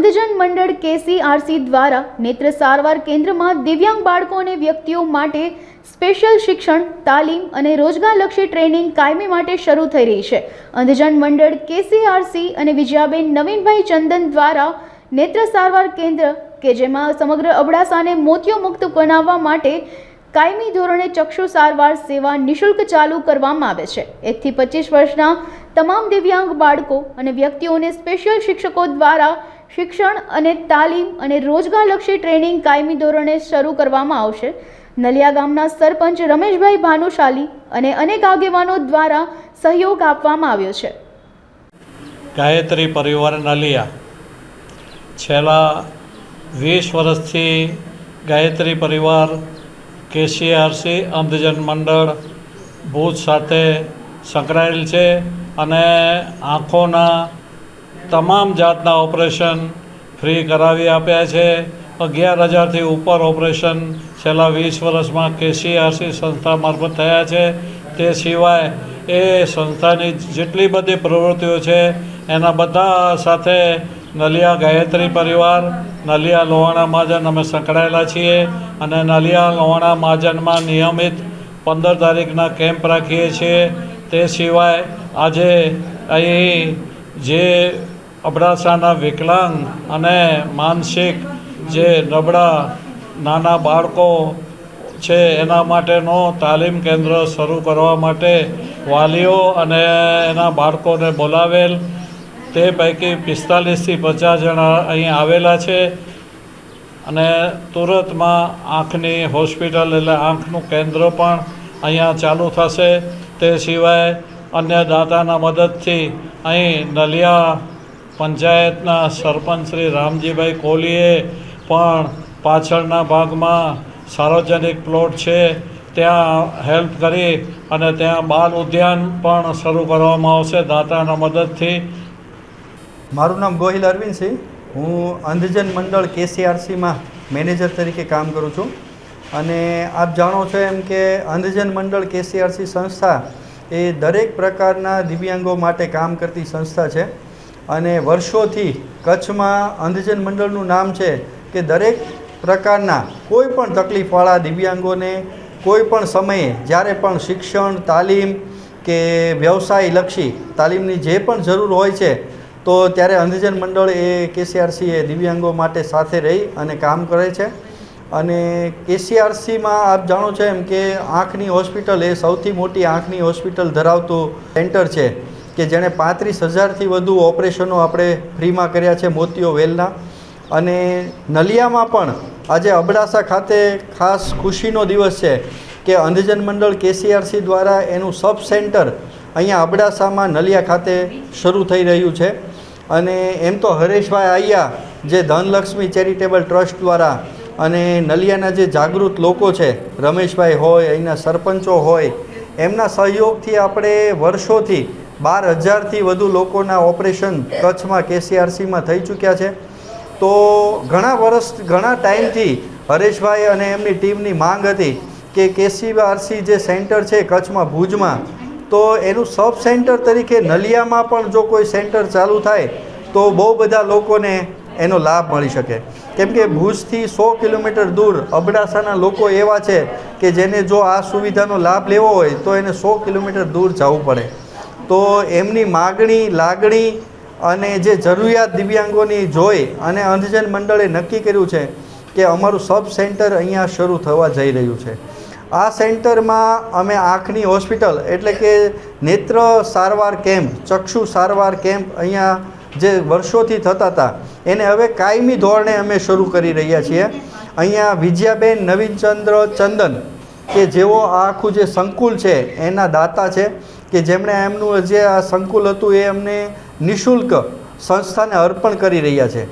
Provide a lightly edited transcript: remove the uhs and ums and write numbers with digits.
Andhjan Mandal KCRC દ્વારા નેત્ર સારવાર કેન્દ્રમાં દિવ્યાંગ બાળકો અને વ્યક્તિઓ માટે સ્પેશિયલ શિક્ષણ, તાલીમ અને રોજગારલક્ષી ટ્રેનિંગ કાયમી માટે શરૂ થઈ રહી છે. અંધજન મંડળ KCRC અને વિજયાબેન નવીનભાઈ ચંદન દ્વારા નેત્ર સારવાર કેન્દ્ર કે જેમાં સમગ્ર અબડાસાને મોતિયો મુક્ત બનાવવા માટે કાયમી ધોરણે ચક્ષુ સારવાર સેવા નિઃશુલ્ક ચાલુ કરવામાં આવે છે. 1 થી 25 વર્ષના તમામ દિવ્યાંગ બાળકો અને વ્યક્તિઓને સ્પેશિયલ શિક્ષકો દ્વારા શિક્ષણ અને તાલીમ અને રોજગારલક્ષી ટ્રેનિંગ કાયમી ધોરણે શરૂ કરવામાં આવશે. નલિયા ગામના સરપંચ રમેશભાઈ ભાનુશાલી અને અનેક આગેવાનો દ્વારા સહયોગ આપવામાં આવ્યો છે. ગાયત્રી પરિવાર નલિયા છેલ્લા 20 વર્ષથી ગાયત્રી પરિવાર KCRC અંધજન મંડળ ભુજ સાથે સંકળાયેલ છે અને આંખોના તમામ જાતના ઓપરેશન ફ્રી કરાવી આપ્યા છે. 11,000થી ઉપર ઓપરેશન છેલ્લા 20 વર્ષમાં KCRC સંસ્થા મારફત થયા છે. તે સિવાય એ સંસ્થાની જેટલી બધી પ્રવૃત્તિઓ છે એના બધા સાથે નલિયા ગાયત્રી પરિવાર, નલિયા લોહાણા મહાજન અમે સંકળાયેલા છીએ અને નલિયા લોહાણા મહાજનમાં નિયમિત 15 તારીખના કેમ્પ રાખીએ છીએ. તે સિવાય આજે અહીં જે અબડાસાના વિકલાંગ અને માનસિક જે નબળા નાના બાળકો છે એના માટેનો તાલીમ કેન્દ્ર શરૂ કરવા માટે વાલીઓ અને એના બાળકોને બોલાવેલ. તે પૈકી 45થી 50 જણા અહીં આવેલા છે અને તુરતમાં આંખની હોસ્પિટલ એટલે આંખનું કેન્દ્ર પણ અહીંયા ચાલુ થશે. તે સિવાય અન્ય દાતાના મદદથી અહીં નલિયા પંચાયતના સરપંચ શ્રી રામજીભાઈ કોહલીએ પણ પાછળના ભાગમાં સાર્વજનિક પ્લોટ છે ત્યાં હેલ્પ કરી અને ત્યાં બાલ ઉદ્યાન પણ શરૂ કરવામાં આવશે દાતાના મદદથી. મારું નામ ગોહિલ અરવિંદસિંહ. હું અંધજન મંડળ KCRCમાં મેનેજર તરીકે કામ કરું છું અને આપ જાણો છો એમ કે અંધજન મંડળ KCRC સંસ્થા એ દરેક પ્રકારના દિવ્યાંગો માટે કામ કરતી સંસ્થા છે અને વર્ષોથી કચ્છમાં અંધજન મંડળનું નામ છે કે દરેક પ્રકારના કોઈ પણ તકલીફવાળા દિવ્યાંગોને કોઈ પણ સમયે જ્યારે પણ શિક્ષણ, તાલીમ કે વ્યવસાયલક્ષી તાલીમની જે પણ જરૂર હોય છે તો ત્યારે અંધજન મંડળ એ KCRC એ દિવ્યાંગો માટે સાથે રહી અને કામ કરે છે. અને KCRCમાં આપ જાણો છો એમ કે આંખની હોસ્પિટલ એ સૌથી મોટી આંખની હોસ્પિટલ ધરાવતું સેન્ટર છે કે જેણે 35,000થી વધુ ઓપરેશનો આપણે ફ્રીમાં કર્યા છે મોતિયો વેલના. અને નલિયામાં પણ આજે અબડાસા ખાતે ખાસ ખુશીનો દિવસ છે કે અંધજન મંડળ KCRC દ્વારા એનું સબ સેન્ટર અહીંયા અબડાસામાં નલિયા ખાતે શરૂ થઈ રહ્યું છે. અને એમ તો હરેશભાઈ આયા જે ધનલક્ષ્મી ચેરિટેબલ ટ્રસ્ટ દ્વારા અને નલિયાના જે જાગૃત લોકો છે રમેશભાઈ હોય, અહીંના સરપંચો હોય, એમના સહયોગથી આપણે વર્ષોથી 12,000થી વધુ લોકોના ઓપરેશન કચ્છમાં KCRCમાં થઈ ચૂક્યા છે. તો ઘણા ટાઈમથી હરેશભાઈ અને એમની ટીમની માંગ હતી કે KCRC જે સેન્ટર છે કચ્છમાં ભુજમાં તો એનું સબ સેન્ટર તરીકે નલિયામાં પણ જો કોઈ સેન્ટર ચાલુ થાય તો બહુ બધા લોકોને એનો લાભ મળી શકે. કેમ કે ભુજથી 100 કિલોમીટર દૂર અબડાસાના લોકો એવા છે કે જેને જો આ સુવિધાનો લાભ લેવો હોય તો એને 100 કિલોમીટર દૂર જવું પડે. તો એમની માગણી, લાગણી અને જે જરૂરિયાત દિવ્યાંગોની જોઈ અને અંધજન મંડળે નક્કી કર્યું છે કે અમારું સબ સેન્ટર અહીંયા શરૂ થવા જઈ રહ્યું છે. આ સેન્ટરમાં અમે આંખની હોસ્પિટલ એટલે કે નેત્ર સારવાર કેમ્પ, ચક્ષુ સારવાર કેમ્પ અહીંયા જે વર્ષોથી થતા હતા એને હવે કાયમી ધોરણે અમે શરૂ કરી રહ્યા છીએ. અહીંયા વિજયાબેન નવીનચંદ્ર ચંદન કે જેઓ આ આખું જે સંકુલ છે એના દાતા છે કે જેમણે એમનું જે આ સંકુલ હતું એ અમને નિઃશુલ્ક સંસ્થાને અર્પણ કરી રહ્યા છે.